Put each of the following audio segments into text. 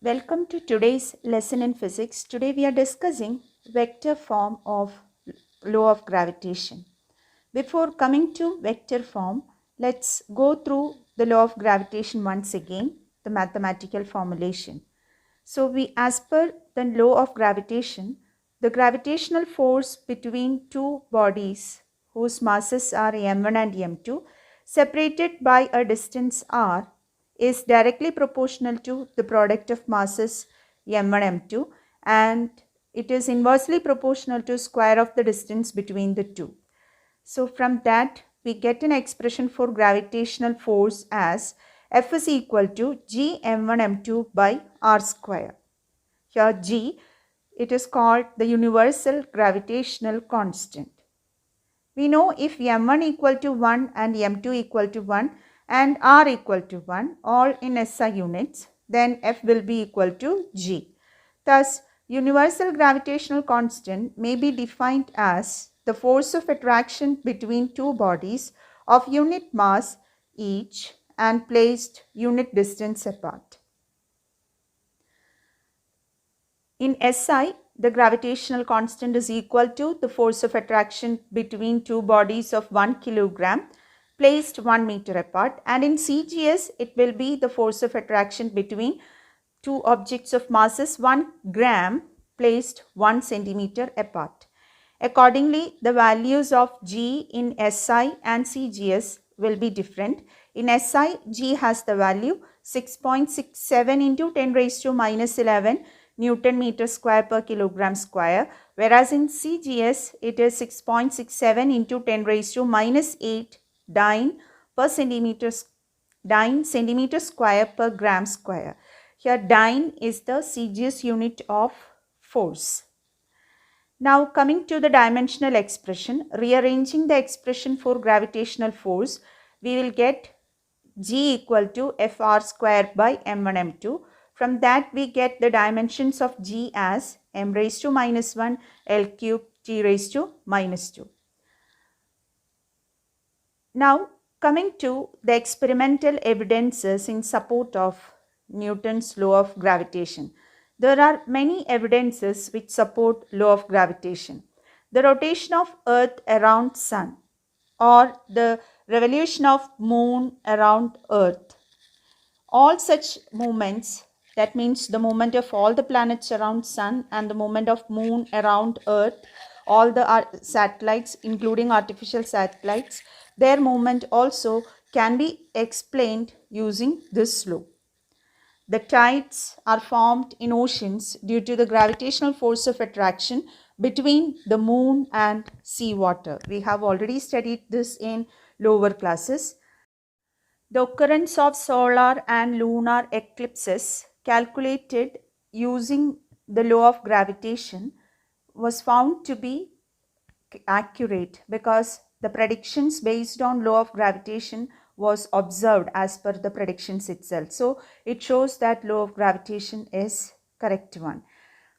Welcome to today's lesson in physics. Today we are discussing vector form of law of gravitation. Before coming to vector form, let's go through the law of gravitation once again, the mathematical formulation. So as per the law of gravitation, the gravitational force between two bodies whose masses are m1 and m2 separated by a distance r is directly proportional to the product of masses m1 m2, and it is inversely proportional to square of the distance between the two. So from that we get an expression for gravitational force as F is equal to g m1 m2 by r square. Here g, it is called the universal gravitational constant. We know if m1 equal to 1 and m2 equal to 1 and r equal to 1, all in SI units, then F will be equal to g. Thus, universal gravitational constant may be defined as the force of attraction between two bodies of unit mass each and placed unit distance apart. In SI, the gravitational constant is equal to the force of attraction between two bodies of 1 kilogram placed 1 meter apart, and in CGS it will be the force of attraction between two objects of masses 1 gram placed 1 centimeter apart. Accordingly, the values of G in SI and CGS will be different. In SI, G has the value 6.67 into 10 raised to minus 11 Newton meter square per kilogram square, whereas in CGS it is 6.67 into 10 raised to minus 8 dyne per centimeter square per gram square. Here dyne is the CGS unit of force. Now coming to the dimensional expression, rearranging the expression for gravitational force, we will get G equal to Fr square by m1 m2. From that we get the dimensions of G as m raised to minus 1 L cube T raised to minus 2. Now coming to the experimental evidences in support of Newton's law of gravitation. There are many evidences which support law of gravitation. The rotation of Earth around Sun, or the revolution of Moon around Earth. All such movements, that means the movement of all the planets around Sun and the movement of Moon around Earth, all the satellites including artificial satellites, their movement also can be explained using this law. The tides are formed in oceans due to the gravitational force of attraction between the moon and seawater. We have already studied this in lower classes. The occurrence of solar and lunar eclipses calculated using the law of gravitation was found to be accurate because the predictions based on law of gravitation was observed as per the predictions itself. So it shows that law of gravitation is correct one.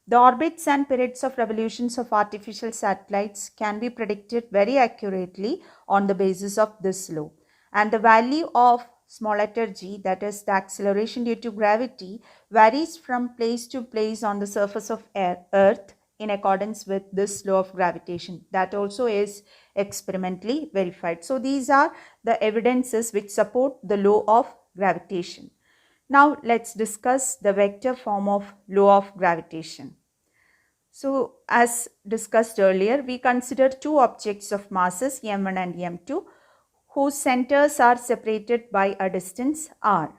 The orbits and periods of revolutions of artificial satellites can be predicted very accurately on the basis of this law. And the value of small letter g, that is the acceleration due to gravity, varies from place to place on the surface of Earth in accordance with this law of gravitation. That also is experimentally verified. So these are the evidences which support the law of gravitation. Now let's discuss the vector form of law of gravitation. So as discussed earlier, we consider two objects of masses m1 and m2 whose centers are separated by a distance r.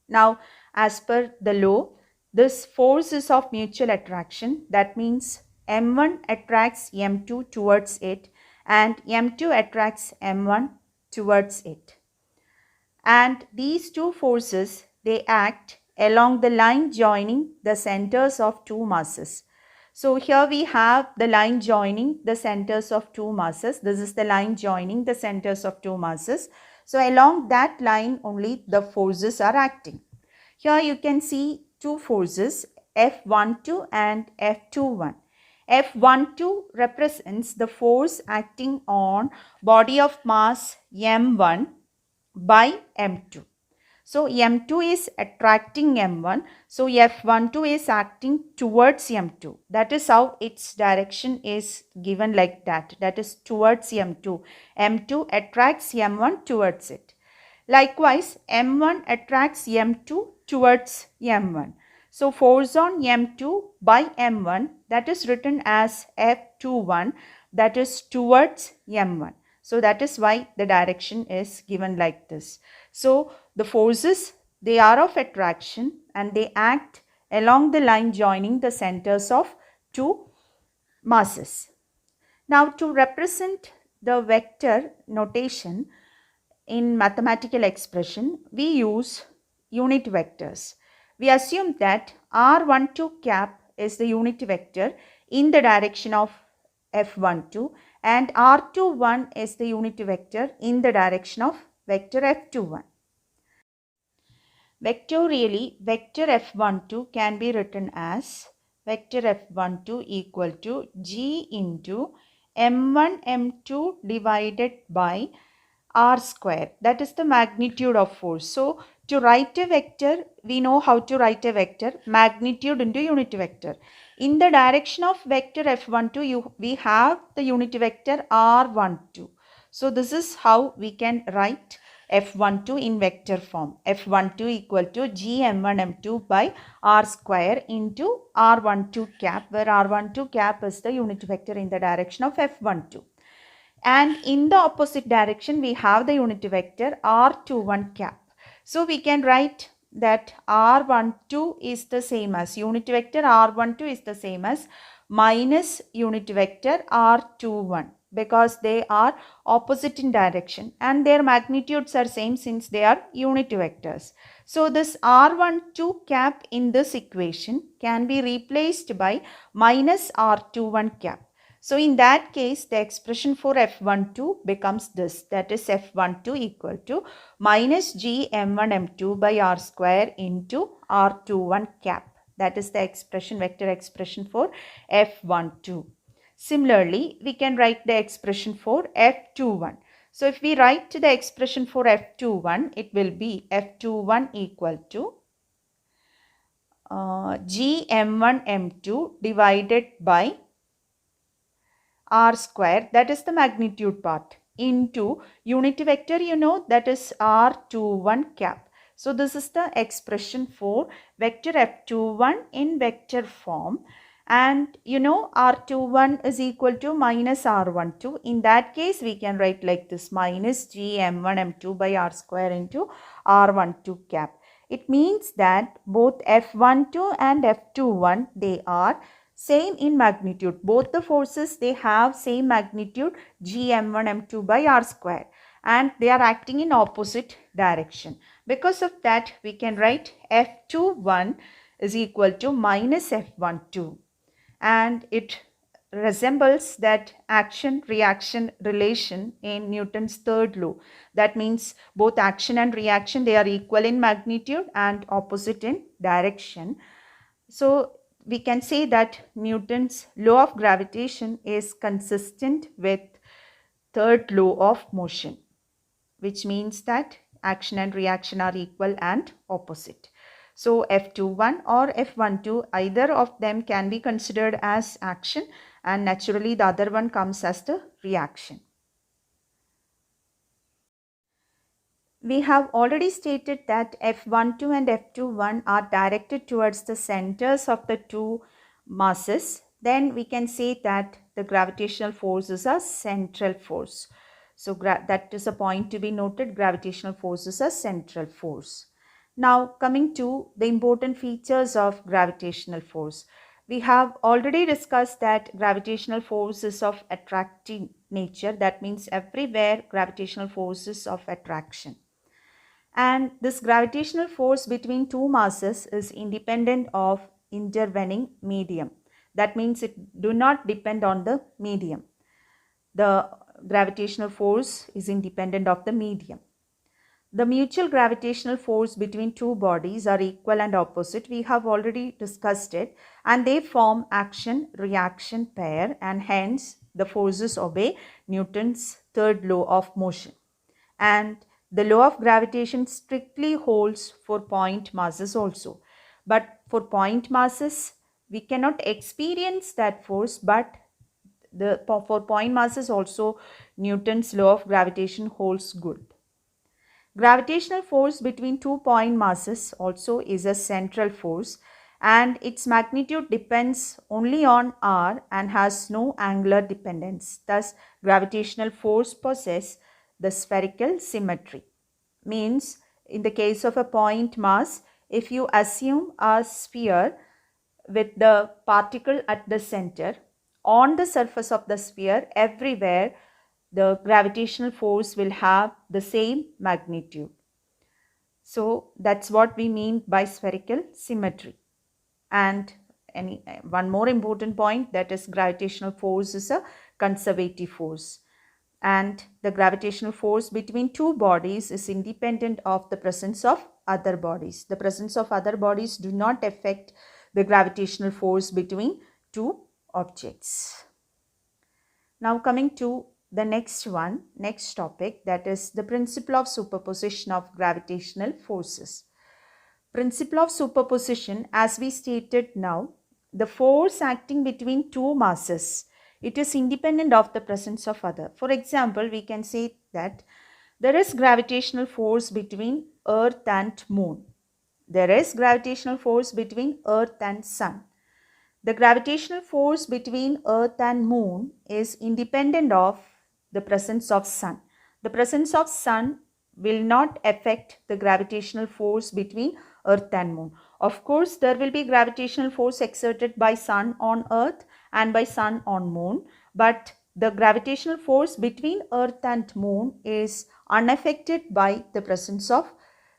Now as per the law, this force is of mutual attraction. That means m1 attracts m2 towards it and m2 attracts m1 towards it. And these two forces, they act along the line joining the centers of two masses. So here we have the line joining the centers of two masses. This is the line joining the centers of two masses. So along that line only the forces are acting. Here you can see two forces, F12 and F21. F12 represents the force acting on body of mass m1 by m2. So M2 is attracting M1. So F12 is acting towards M2. That is how its direction is given like that. That is towards M2. M2 attracts M1 towards it. Likewise, M1 attracts M2 towards M1. So force on M2 by M1, that is written as F21, that is towards M1. So that is why the direction is given like this. So the forces, they are of attraction and they act along the line joining the centers of two masses. Now to represent the vector notation in mathematical expression, we use unit vectors. We assume that R12 cap is the unit vector in the direction of F12 and R21 is the unit vector in the direction of vector F21. Vectorially, vector F12 can be written as vector F12 equal to G into M1 M2 divided by R square. That is the magnitude of force. So to write a vector, we know how to write a vector, magnitude into unit vector. In the direction of vector F12, we have the unit vector R12. So this is how we can write F12 in vector form. F12 equal to Gm1m2 by R square into R12 cap, where R12 cap is the unit vector in the direction of F12. And in the opposite direction, we have the unit vector R21 cap. So we can write that R12 is the same as unit vector R12 is the same as minus unit vector R21, because they are opposite in direction and their magnitudes are same since they are unit vectors. So this R12 cap in this equation can be replaced by minus R21 cap. So in that case, the expression for F12 becomes this, that is F12 equal to minus Gm1m2 by R square into R21 cap. That is the expression, vector expression for F12. Similarly, we can write the expression for F21. So if we write the expression for F21, it will be F21 equal to Gm1m2 divided by R square, that is the magnitude part, into unit vector, you know, that is R21 cap. So this is the expression for vector F21 in vector form. And you know, R21 is equal to minus R12. In that case, we can write like this, minus Gm1m2 by R square into R12 cap. It means that both F12 and F21, they are same in magnitude. Both the forces, they have same magnitude, Gm1 m2 by R square, and they are acting in opposite direction. Because of that, we can write F21 is equal to minus F12, and it resembles that action-reaction relation in Newton's third law. That means both action and reaction, they are equal in magnitude and opposite in direction. So we can say that Newton's law of gravitation is consistent with third law of motion, which means that action and reaction are equal and opposite. So F21 or F12, either of them can be considered as action, and naturally the other one comes as the reaction. We have already stated that F12 and F21 are directed towards the centers of the two masses. Then we can say that the gravitational force is a central force. So that is a point to be noted. Gravitational force is a central force. Now coming to the important features of gravitational force. We have already discussed that gravitational force is of attracting nature. That means everywhere gravitational force is of attraction. And this gravitational force between two masses is independent of intervening medium. That means it do not depend on the medium. The gravitational force is independent of the medium. The mutual gravitational force between two bodies are equal and opposite. We have already discussed it, and they form action-reaction pair, and hence the forces obey Newton's third law of motion. And The law of gravitation strictly holds for point masses also. But for point masses, we cannot experience that force, but for point masses also Newton's law of gravitation holds good. Gravitational force between two point masses also is a central force, and its magnitude depends only on r and has no angular dependence. Thus, gravitational force possesses the spherical symmetry. Means, in the case of a point mass, if you assume a sphere with the particle at the center, on the surface of the sphere everywhere the gravitational force will have the same magnitude. So that's what we mean by spherical symmetry. And one more important point, that is gravitational force is a conservative force, and the gravitational force between two bodies is independent of the presence of other bodies. The presence of other bodies do not affect the gravitational force between two objects. Now coming to the next topic, that is the principle of superposition of gravitational forces. Principle of superposition, as we stated now, the force acting between two masses, it is independent of the presence of other. For example, we can say that there is gravitational force between Earth and Moon. There is gravitational force between Earth and Sun. The gravitational force between Earth and Moon is independent of the presence of Sun. The presence of Sun will not affect the gravitational force between Earth and Moon. Of course, there will be gravitational force exerted by Sun on Earth and by Sun on Moon, but the gravitational force between Earth and Moon is unaffected by the presence of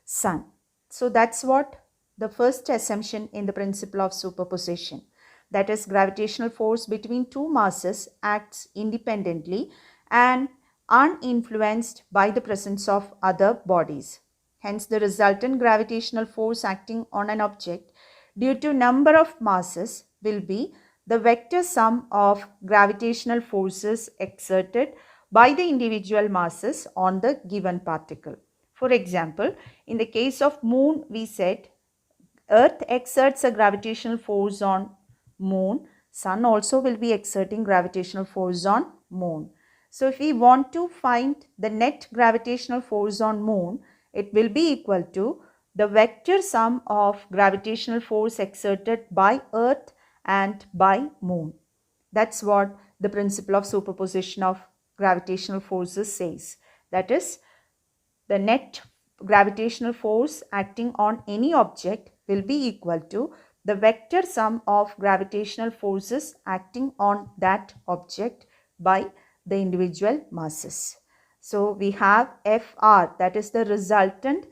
Sun. So that's what the first assumption in the principle of superposition. That is, gravitational force between two masses acts independently and uninfluenced by the presence of other bodies. Hence, the resultant gravitational force acting on an object due to number of masses will be the vector sum of gravitational forces exerted by the individual masses on the given particle. For example, in the case of Moon, we said Earth exerts a gravitational force on Moon. Sun also will be exerting gravitational force on Moon. So if we want to find the net gravitational force on Moon, it will be equal to the vector sum of gravitational force exerted by Earth and by Moon. That's what the principle of superposition of gravitational forces says. That is, the net gravitational force acting on any object will be equal to the vector sum of gravitational forces acting on that object by the individual masses. So we have Fr, that is the resultant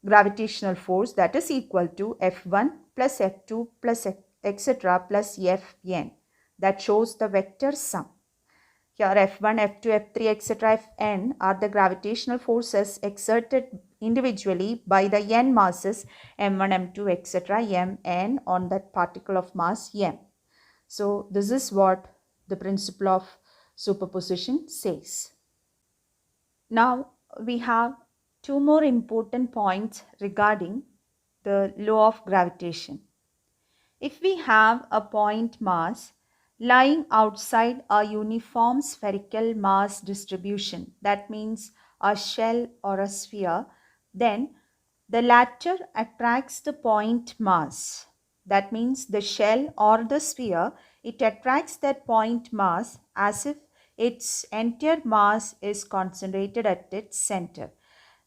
gravitational force, that is equal to F1 plus F2 plus etc. plus Fn. That shows the vector sum. Here F1, F2, F3, etc. Fn are the gravitational forces exerted individually by the n masses m1, m2, etc. mn on that particle of mass m. So this is what the principle of superposition says. Now we have two more important points regarding the law of gravitation. If we have a point mass lying outside a uniform spherical mass distribution, that means a shell or a sphere, then the latter attracts the point mass. That means the shell or the sphere, it attracts that point mass as if its entire mass is concentrated at its center.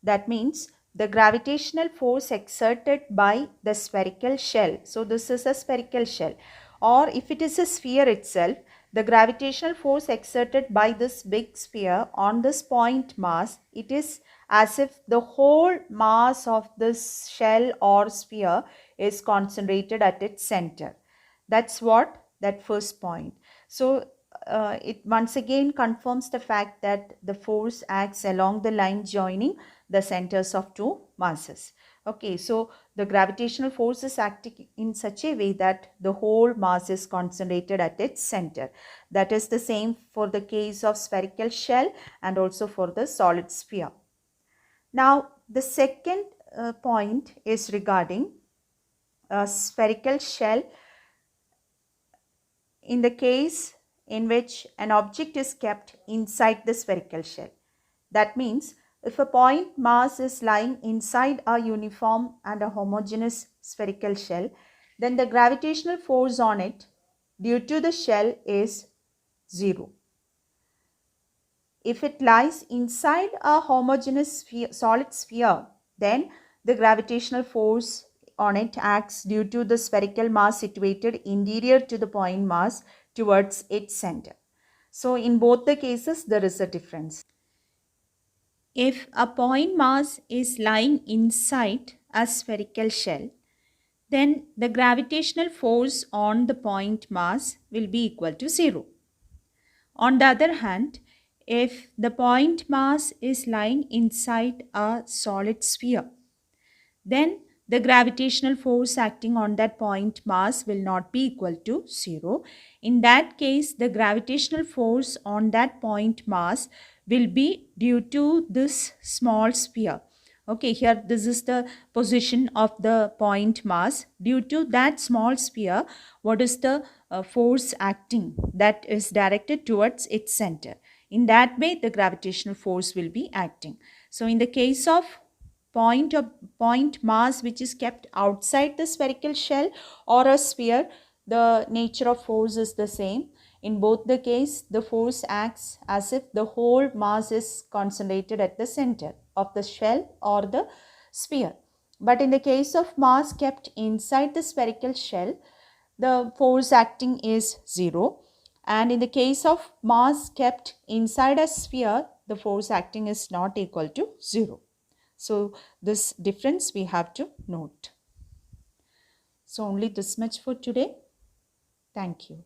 That means the gravitational force exerted by the spherical shell. So this is a spherical shell. Or if it is a sphere itself, the gravitational force exerted by this big sphere on this point mass, it is as if the whole mass of this shell or sphere is concentrated at its center. That's what that first point. So it once again confirms the fact that the force acts along the line joining the centers of two masses. Okay, so the gravitational force is acting in such a way that the whole mass is concentrated at its center. That is the same for the case of spherical shell and also for the solid sphere. Now, the second point is regarding a spherical shell in the case in which an object is kept inside the spherical shell. That means if a point mass is lying inside a uniform and a homogeneous spherical shell, then the gravitational force on it due to the shell is 0. If it lies inside a homogeneous solid sphere, then the gravitational force on it acts due to the spherical mass situated interior to the point mass towards its center. So in both the cases, there is a difference. If a point mass is lying inside a spherical shell, then the gravitational force on the point mass will be equal to 0. On the other hand, if the point mass is lying inside a solid sphere, then the gravitational force acting on that point mass will not be equal to 0. In that case, the gravitational force on that point mass will be due to this small sphere. Okay, here this is the position of the point mass. Due to that small sphere, what is the force acting that is directed towards its center? In that way, the gravitational force will be acting. So in the case of point mass which is kept outside the spherical shell or a sphere, the nature of force is the same. In both the case, the force acts as if the whole mass is concentrated at the center of the shell or the sphere. But in the case of mass kept inside the spherical shell, the force acting is 0. And in the case of mass kept inside a sphere, the force acting is not equal to 0. So this difference we have to note. So only this much for today. Thank you.